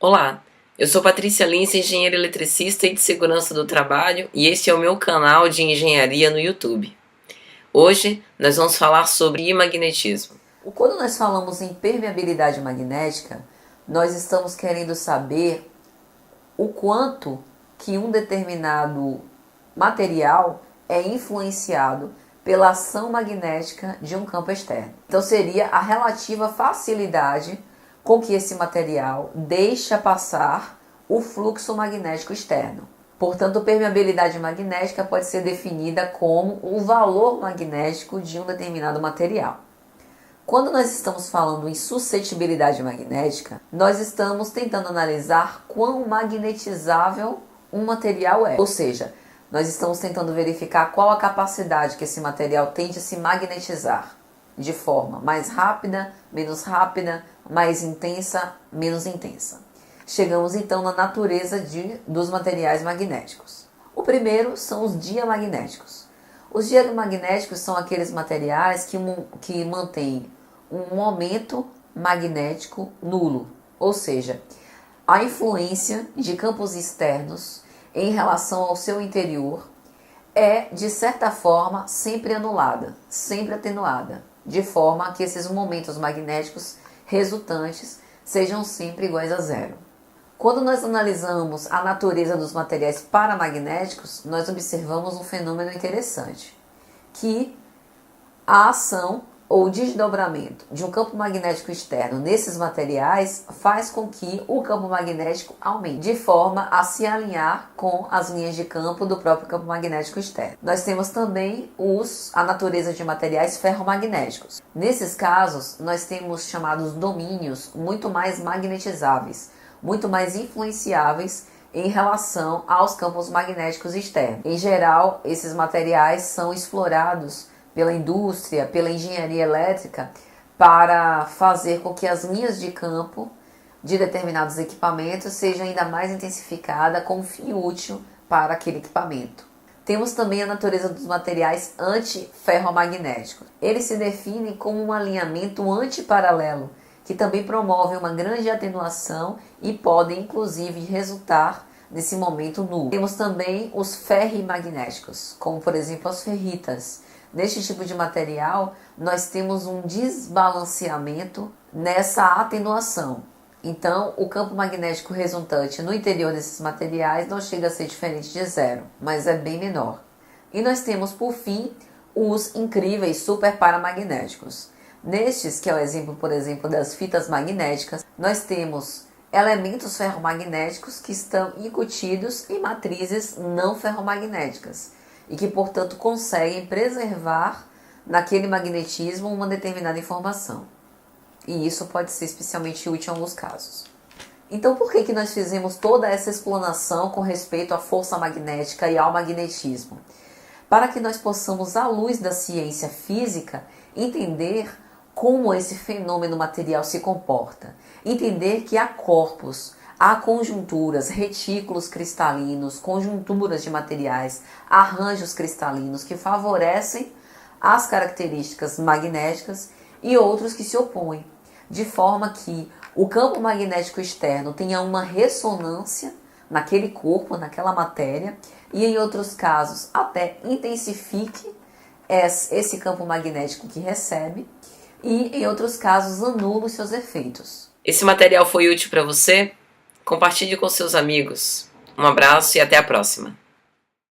Olá, eu sou Patrícia Lins, engenheira eletricista e de segurança do trabalho, e este é o meu canal de engenharia no YouTube. Hoje nós vamos falar sobre magnetismo. Quando nós falamos em permeabilidade magnética, nós estamos querendo saber o quanto que um determinado material é influenciado pela ação magnética de um campo externo. Então seria a relativa facilidade com que esse material deixa passar o fluxo magnético externo. Portanto, permeabilidade magnética pode ser definida como o valor magnético de um determinado material. Quando nós estamos falando em suscetibilidade magnética, nós estamos tentando analisar quão magnetizável um material é. Ou seja, nós estamos tentando verificar qual a capacidade que esse material tem de se magnetizar de forma mais rápida, mais intensa, menos intensa. Chegamos então na natureza dos materiais magnéticos. O primeiro são os diamagnéticos. Os diamagnéticos são aqueles materiais que mantêm um momento magnético nulo, ou seja, a influência de campos externos em relação ao seu interior é, de certa forma, sempre anulada, sempre atenuada, de forma que esses momentos magnéticos resultantes sejam sempre iguais a zero. Quando nós analisamos a natureza dos materiais paramagnéticos, nós observamos um fenômeno interessante, que a ação ou desdobramento de um campo magnético externo nesses materiais faz com que o campo magnético aumente, de forma a se alinhar com as linhas de campo do próprio campo magnético externo. Nós temos também a natureza de materiais ferromagnéticos. Nesses casos, nós temos chamados domínios muito mais magnetizáveis, muito mais influenciáveis em relação aos campos magnéticos externos. Em geral, esses materiais são explorados pela indústria, pela engenharia elétrica, para fazer com que as linhas de campo de determinados equipamentos sejam ainda mais intensificadas com um fim útil para aquele equipamento. Temos também a natureza dos materiais antiferromagnéticos. Eles se definem como um alinhamento antiparalelo, que também promove uma grande atenuação e podem, inclusive, resultar nesse momento nulo. Temos também os ferrimagnéticos, como por exemplo as ferritas. Neste tipo de material, nós temos um desbalanceamento nessa atenuação. Então, o campo magnético resultante no interior desses materiais não chega a ser diferente de zero, mas é bem menor. E nós temos, por fim, os incríveis superparamagnéticos. Nestes, que é o exemplo, por exemplo, das fitas magnéticas, nós temos elementos ferromagnéticos que estão incutidos em matrizes não ferromagnéticas e que, portanto, conseguem preservar naquele magnetismo uma determinada informação. E isso pode ser especialmente útil em alguns casos. Então, por que nós fizemos toda essa explanação com respeito à força magnética e ao magnetismo? Para que nós possamos, à luz da ciência física, entender como esse fenômeno material se comporta. Entender que há corpos, há conjunturas, retículos cristalinos, conjunturas de materiais, arranjos cristalinos que favorecem as características magnéticas e outros que se opõem, de forma que o campo magnético externo tenha uma ressonância naquele corpo, naquela matéria, e em outros casos até intensifique esse campo magnético que recebe, e em outros casos anula os seus efeitos. Esse material foi útil para você? Compartilhe com seus amigos. Um abraço e até a próxima.